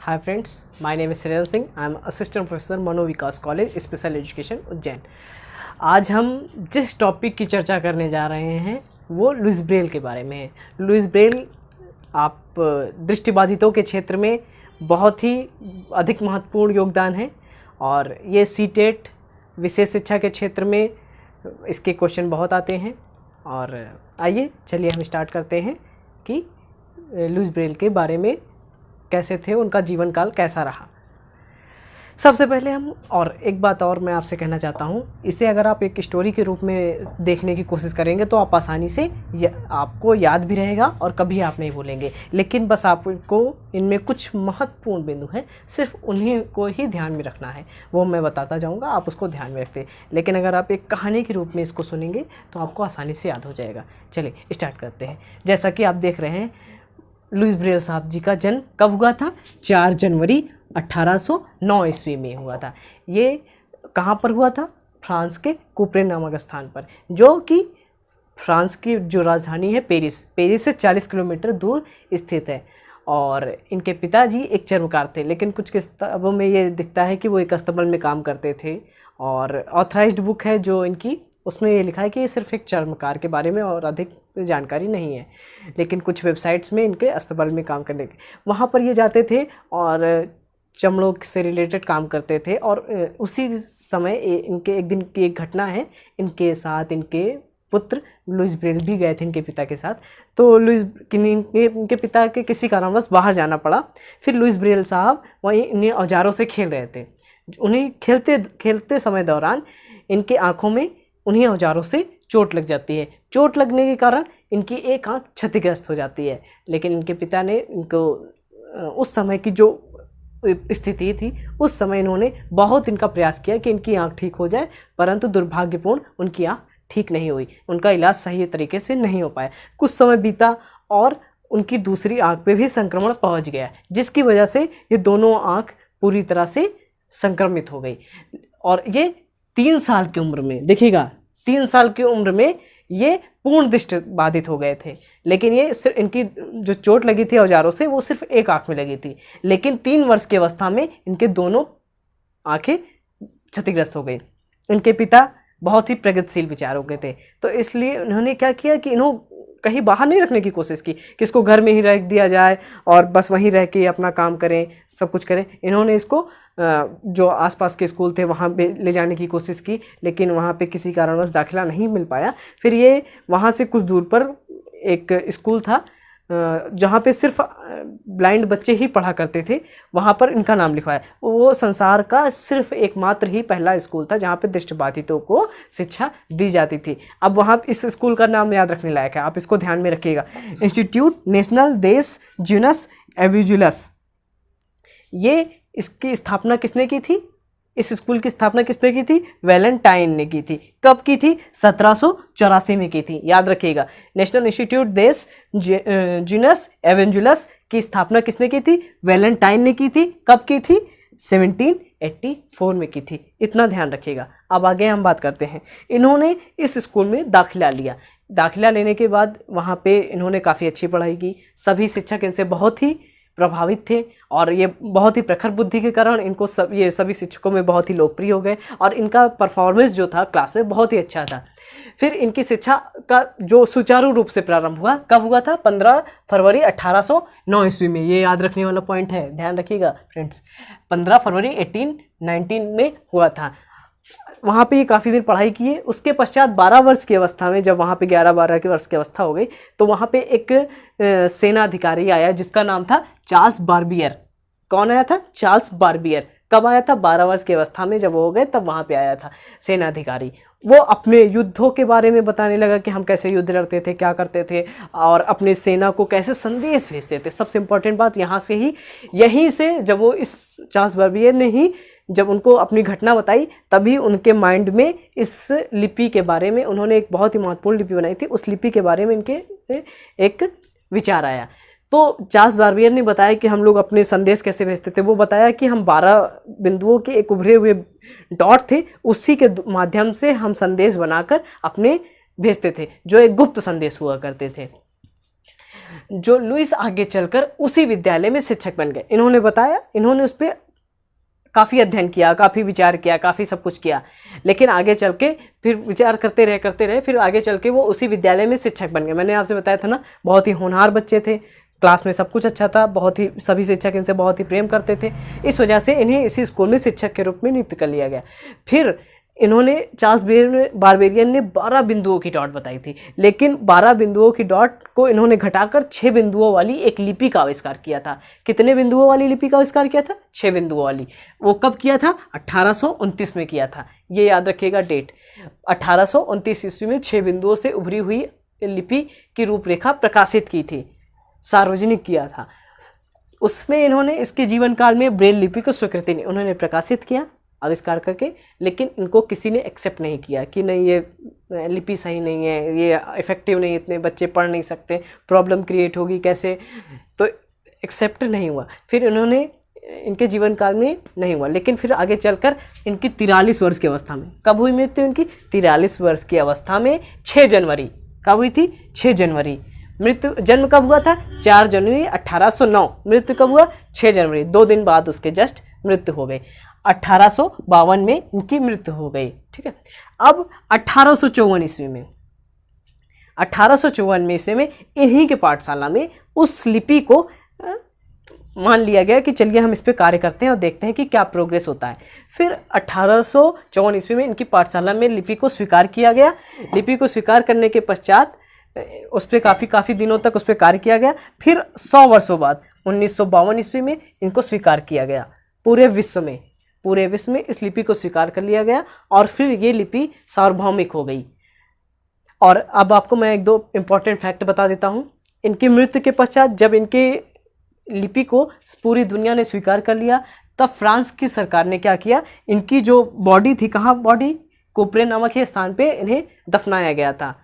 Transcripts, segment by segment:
Hi friends, my name is Sirel Singh. I am Assistant Professor Manovikas college special education Ujjain. आज हम जिस topic की चर्चा करने जा रहे हैं वो लुइस ब्रेल के बारे में है। लुइस ब्रेल आप दृष्टिबाधितों के क्षेत्र में बहुत ही अधिक महत्वपूर्ण योगदान है और ये सीटेट विशेष शिक्षा के क्षेत्र में इसके क्वेश्चन बहुत आते हैं। और आइए चलिए हम स्टार्ट करते हैं कि लुइस ब्रेल के बारे में कैसे थे, उनका जीवन काल कैसा रहा। सबसे पहले हम और एक बात और मैं आपसे कहना चाहता हूँ, इसे अगर आप एक स्टोरी के रूप में देखने की कोशिश करेंगे तो आप आसानी से आपको याद भी रहेगा और कभी आप नहीं भूलेंगे। लेकिन बस आपको इनमें कुछ महत्वपूर्ण बिंदु हैं, सिर्फ उन्हीं को ही ध्यान में रखना है, वो मैं बताता जाऊँगा, आप उसको ध्यान में रखते। लेकिन अगर आप एक कहानी के रूप में इसको सुनेंगे तो आपको आसानी से याद हो जाएगा। चलिए स्टार्ट करते हैं। जैसा कि आप देख रहे हैं, लुइस ब्रेल साहब जी का जन्म कब हुआ था? 4 जनवरी 1809 ईस्वी में हुआ था। ये कहाँ पर हुआ था? फ्रांस के कुप्रे नामक स्थान पर, जो कि फ्रांस की जो राजधानी है पेरिस से 40 किलोमीटर दूर स्थित है। और इनके पिताजी एक चर्मकार थे, लेकिन कुछ किताबों में ये दिखता है कि वो एक अस्तबल में काम करते थे। और ऑथराइज्ड बुक है जो इनकी, उसमें ये लिखा है कि ये सिर्फ एक चर्मकार के बारे में और अधिक जानकारी नहीं है। लेकिन कुछ वेबसाइट्स में इनके अस्तबल में काम करने के वहाँ पर ये जाते थे और चमड़ों से रिलेटेड काम करते थे। और उसी समय इनके एक दिन की एक घटना है, इनके साथ इनके पुत्र लुइस ब्रेल भी गए थे इनके पिता के साथ। तो इनके पिता के किसी कारणवश बाहर जाना पड़ा। फिर लुइस ब्रेल साहब वहीं इन्हीं औजारों से खेल रहे थे। उन्हें खेलते समय दौरान इनके आँखों में उन्हीं औजारों से चोट लग जाती है। चोट लगने के कारण इनकी एक आँख क्षतिग्रस्त हो जाती है। लेकिन इनके पिता ने इनको उस समय की जो स्थिति थी, उस समय इन्होंने बहुत इनका प्रयास किया कि इनकी आँख ठीक हो जाए, परंतु दुर्भाग्यपूर्ण उनकी आँख ठीक नहीं हुई। उनका इलाज सही तरीके से नहीं हो पाया। कुछ समय बीता और उनकी दूसरी आँख पे भी संक्रमण पहुँच गया, जिसकी वजह से ये दोनों आँख पूरी तरह से संक्रमित हो गई। और ये 3 साल की उम्र में, देखिएगा 3 साल की उम्र में ये पूर्ण दृष्टि बाधित हो गए थे। लेकिन ये सिर्फ इनकी जो चोट लगी थी औजारों से, वो सिर्फ एक आँख में लगी थी। लेकिन 3 वर्ष की अवस्था में इनके दोनों आँखें क्षतिग्रस्त हो गई। इनके पिता बहुत ही प्रगतिशील विचारों के थे, तो इसलिए उन्होंने क्या किया कि इन्हों कहीं बाहर नहीं रखने की कोशिश की कि इसको घर में ही रख दिया जाए और बस वहीं रह के अपना काम करें, सब कुछ करें। इन्होंने इसको जो आसपास के स्कूल थे वहाँ पे ले जाने की कोशिश की, लेकिन वहाँ पे किसी कारणवश दाखिला नहीं मिल पाया। फिर ये वहाँ से कुछ दूर पर एक स्कूल था जहाँ पे सिर्फ ब्लाइंड बच्चे ही पढ़ा करते थे, वहाँ पर इनका नाम लिखवाया। वो संसार का सिर्फ एकमात्र ही पहला स्कूल था जहाँ पे दृष्टिबाधितों को शिक्षा दी जाती थी। अब वहाँ इस स्कूल का नाम याद रखने लायक है, आप इसको ध्यान में रखिएगा। इंस्टीट्यूट नेशनल देस ज्यूनस एविजुलस। ये इसकी स्थापना किसने की थी? इस स्कूल की स्थापना किसने की थी? वैलेंटाइन ने की थी। कब की थी? 1784 में की थी, याद रखिएगा। नेशनल इंस्टीट्यूट देस ज्यूनस एवेंजुलस की स्थापना किसने की थी? वैलेंटाइन ने की थी। कब की थी? 1784 में की थी, इतना ध्यान रखिएगा। अब आगे हम बात करते हैं। इन्होंने इस स्कूल में दाखिला लिया। दाखिला लेने के बाद वहाँ पे इन्होंने काफ़ी अच्छी पढ़ाई की। सभी शिक्षक इनसे बहुत ही प्रभावित थे और ये बहुत ही प्रखर बुद्धि के कारण इनको ये सभी शिक्षकों में बहुत ही लोकप्रिय हो गए और इनका परफॉर्मेंस जो था क्लास में बहुत ही अच्छा था। फिर इनकी शिक्षा का जो सुचारू रूप से प्रारंभ हुआ, कब हुआ था? 15 फरवरी 1809 ईस्वी में। ये याद रखने वाला पॉइंट है, ध्यान रखिएगा फ्रेंड्स। 15 फरवरी 1819 में हुआ था। वहाँ पे ये काफ़ी दिन पढ़ाई की है। उसके पश्चात 12 वर्ष की अवस्था में, जब वहाँ पे 11-12 की वर्ष की अवस्था हो गई, तो वहाँ पे एक सेना अधिकारी आया जिसका नाम था चार्ल्स बार्बियर। कौन आया था? Charles Barbier. कब आया था? 12 वर्ष की अवस्था में जब हो गए तब वहाँ पे आया था सेना अधिकारी। वो अपने युद्धों के बारे में बताने लगा कि हम कैसे युद्ध लड़ते थे, क्या करते थे और अपने सेना को कैसे संदेश भेजते थे। सबसे इम्पोर्टेंट बात यहाँ से ही, यहीं से जब वो इस चार्ल्स बार्बियर ने ही जब उनको अपनी घटना बताई, तभी उनके माइंड में इस लिपि के बारे में, उन्होंने एक बहुत ही महत्वपूर्ण लिपि बनाई थी, उस लिपि के बारे में इनके एक विचार आया। तो चार्ल्स बार्बियर ने बताया कि हम लोग अपने संदेश कैसे भेजते थे। वो बताया कि हम 12 बिंदुओं के एक उभरे हुए डॉट थे, उसी के माध्यम से हम संदेश बनाकर अपने भेजते थे, जो एक गुप्त संदेश हुआ करते थे। जो लुइस आगे चलकर उसी विद्यालय में शिक्षक बन गए। इन्होंने बताया, इन्होंने उस पर काफ़ी अध्ययन किया, काफ़ी विचार किया, काफ़ी सब कुछ किया, लेकिन आगे चल के फिर विचार करते रहे, फिर आगे चल के वो उसी विद्यालय में शिक्षक बन गए। मैंने आपसे बताया था ना, बहुत ही होनहार बच्चे थे, क्लास में सब कुछ अच्छा था, बहुत ही सभी शिक्षक इनसे बहुत ही प्रेम करते थे। इस वजह से इन्हें इसी स्कूल में शिक्षक के रूप में नियुक्त कर लिया गया। फिर इन्होंने चार्ल्स बारबेरियन ने 12 बिंदुओं की डॉट बताई थी, लेकिन 12 बिंदुओं की डॉट को इन्होंने घटाकर 6 बिंदुओं वाली एक लिपि का आविष्कार किया था। कितने बिंदुओं वाली लिपि का आविष्कार किया था? 6 बिंदुओं वाली। वो कब किया था? 1829 में किया था। ये याद रखिएगा डेट, 1829 ईस्वी में 6 बिंदुओं से उभरी हुई लिपि की रूपरेखा प्रकाशित की थी, सार्वजनिक किया था। उसमें इन्होंने इसके जीवन काल में ब्रेल लिपि को स्वीकृति नहीं, उन्होंने प्रकाशित किया आविष्कार करके, लेकिन इनको किसी ने एक्सेप्ट नहीं किया कि नहीं ये लिपि सही नहीं है, ये इफेक्टिव नहीं, इतने बच्चे पढ़ नहीं सकते, प्रॉब्लम क्रिएट होगी कैसे, तो एक्सेप्ट नहीं हुआ। फिर इन्होंने इनके जीवन काल में नहीं हुआ, लेकिन फिर आगे चलकर इनकी 43 वर्ष की अवस्था में, कब हुई मृत्यु इनकी? 43 वर्ष की अवस्था में 6 जनवरी, कब हुई थी? 6 जनवरी। मृत्यु, जन्म कब हुआ था? 4 जनवरी 1809। मृत्यु कब हुआ? 6 जनवरी, 2 दिन बाद उसके जस्ट मृत्यु हो गई। 1852 में इनकी मृत्यु हो गई। ठीक है, अब 1854 ईस्वी में, 1854 ईस्वी में इन्हीं के पाठशाला में उस लिपि को मान लिया गया कि चलिए हम इस पे कार्य करते हैं और देखते हैं कि क्या प्रोग्रेस होता है। फिर 1854 ईस्वी में इनकी पाठशाला में लिपि को स्वीकार किया गया। लिपि को स्वीकार करने के पश्चात उस पर काफ़ी दिनों तक उस पर कार्य किया गया। फिर 100 वर्षों बाद 1952 ईस्वी में इनको स्वीकार किया गया। पूरे विश्व में इस लिपि को स्वीकार कर लिया गया और फिर ये लिपि सार्वभौमिक हो गई। और अब आपको मैं 1-2 इम्पॉर्टेंट फैक्ट बता देता हूँ। इनकी मृत्यु के पश्चात जब इनके लिपि को पूरी दुनिया ने स्वीकार कर लिया, तब फ्रांस की सरकार ने क्या किया, इनकी जो बॉडी थी, कहाँ बॉडी? कोपरे नामक के स्थान पे इन्हें दफनाया गया था।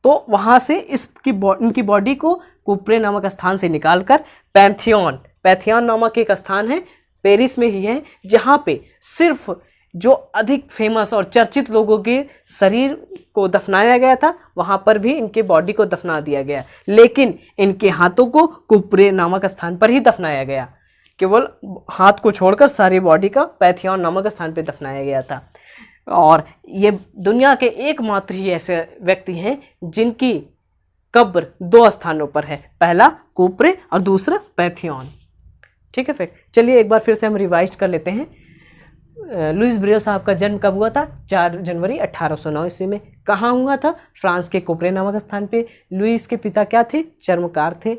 तो वहाँ से इनकी बॉडी को कोपरे नामक स्थान से निकालकर पैथियन नामक एक स्थान है, पेरिस में ही है, जहाँ पे सिर्फ जो अधिक फेमस और चर्चित लोगों के शरीर को दफनाया गया था, वहाँ पर भी इनके बॉडी को दफना दिया गया, लेकिन इनके हाथों को कुपरे नामक स्थान पर ही दफनाया गया। केवल हाथ को छोड़कर सारी बॉडी का पैथियन नामक स्थान पर दफनाया गया था। और ये दुनिया के एकमात्र ही ऐसे व्यक्ति हैं जिनकी कब्र 2 स्थानों पर है, पहला कुपरे और दूसरा पैथियन। ठीक है, फिर चलिए एक बार फिर से हम रिवाइज कर लेते हैं। लुइस ब्रेल साहब का जन्म कब हुआ था? 4 जनवरी 1809 ईस्वी में। कहाँ हुआ था? फ्रांस के कोपरे नामक स्थान पे। लुइस के पिता क्या थे? चर्मकार थे।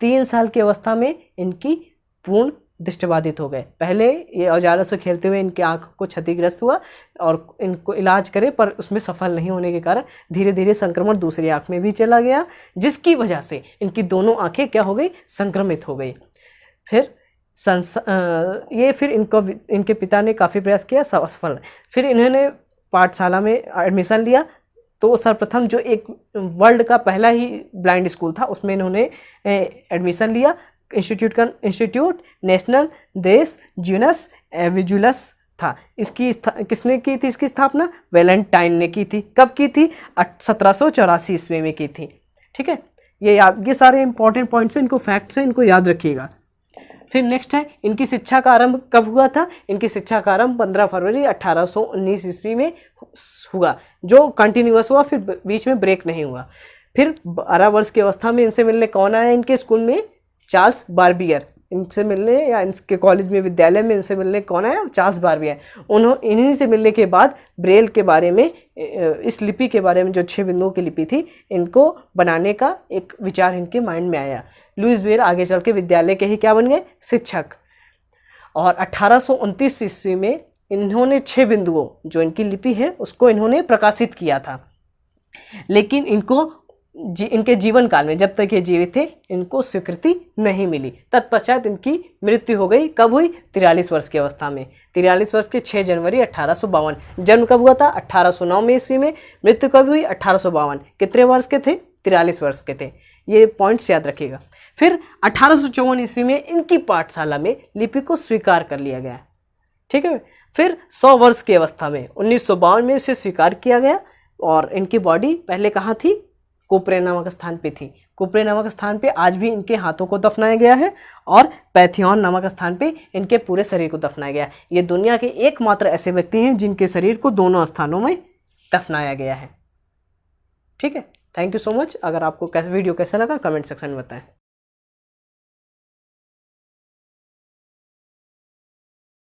3 साल की अवस्था में इनकी पूर्ण दृष्टिबाधित हो गए। पहले ये औजारों से खेलते हुए इनकी आंख को क्षतिग्रस्त हुआ और इनको इलाज करे, पर उसमें सफल नहीं होने के कारण धीरे धीरे संक्रमण दूसरी आंख में भी चला गया, जिसकी वजह से इनकी दोनों आंखें क्या हो गई? संक्रमित हो गई। फिर इनके पिता ने काफ़ी प्रयास किया, असफल। फिर इन्होंने पाठशाला में एडमिशन लिया, तो सर्वप्रथम जो एक वर्ल्ड का पहला ही ब्लाइंड स्कूल था उसमें इन्होंने एडमिशन लिया। इंस्टीट्यूट नेशनल देस ज्यूनस विजुलस था। इसकी किसने की थी? इसकी स्थापना वैलेंटाइन ने की थी। कब की थी? 1784 ईस्वी में की थी। ठीक है, ये सारे इंपॉर्टेंट पॉइंट्स हैं, इनको फैक्ट्स हैं, इनको याद रखिएगा। फिर नेक्स्ट है, इनकी शिक्षा का आरंभ कब हुआ था? इनकी शिक्षा का आरंभ 15 फरवरी 1819 ईस्वी में हुआ, जो कंटिन्यूअस हुआ, फिर बीच में ब्रेक नहीं हुआ। फिर 12 वर्ष की अवस्था में इनसे मिलने कौन आया इनके स्कूल में? Charles Barbier. इनसे मिलने या इनके कॉलेज में, विद्यालय में इनसे मिलने कौन आया? Charles Barbier. इन्हीं से मिलने के बाद ब्रेल के बारे में, इस लिपि के बारे में, जो 6 बिंदुओं की लिपि थी, इनको बनाने का एक विचार इनके माइंड में आया। लुइस ब्रेल आगे चल के विद्यालय के ही क्या बन गए? शिक्षक। और 1829 ईस्वी में इन्होंने 6 बिंदुओं, जो इनकी लिपि है, उसको इन्होंने प्रकाशित किया था, लेकिन इनके जीवन काल में, जब तक ये जीवित थे, इनको स्वीकृति नहीं मिली। तत्पश्चात इनकी मृत्यु हो गई। कब हुई? 43 वर्ष की अवस्था में। 43 वर्ष के 6 जनवरी 1852। जन्म कब हुआ था? 1809 में ईस्वी में। मृत्यु कब हुई? 1852। कितने वर्ष के थे? 43 वर्ष के थे। ये पॉइंट्स याद रखिएगा। फिर 1854 ईस्वी में इनकी पाठशाला में लिपि को स्वीकार कर लिया गया। ठीक है, फिर 100 वर्ष की अवस्था में 1952 में इसे स्वीकार किया गया और इनकी बॉडी पहले कहाँ थी? कोपरे नामक स्थान पे थी। कुप्रे नामक स्थान पे आज भी इनके हाथों को दफनाया गया है और पैथियॉन नामक स्थान पे इनके पूरे शरीर को दफनाया गया है। ये दुनिया के एकमात्र ऐसे व्यक्ति हैं जिनके शरीर को दोनों स्थानों में दफनाया गया है। ठीक है, थैंक यू सो मच। अगर आपको वीडियो कैसा लगा कमेंट सेक्शन में बताएं।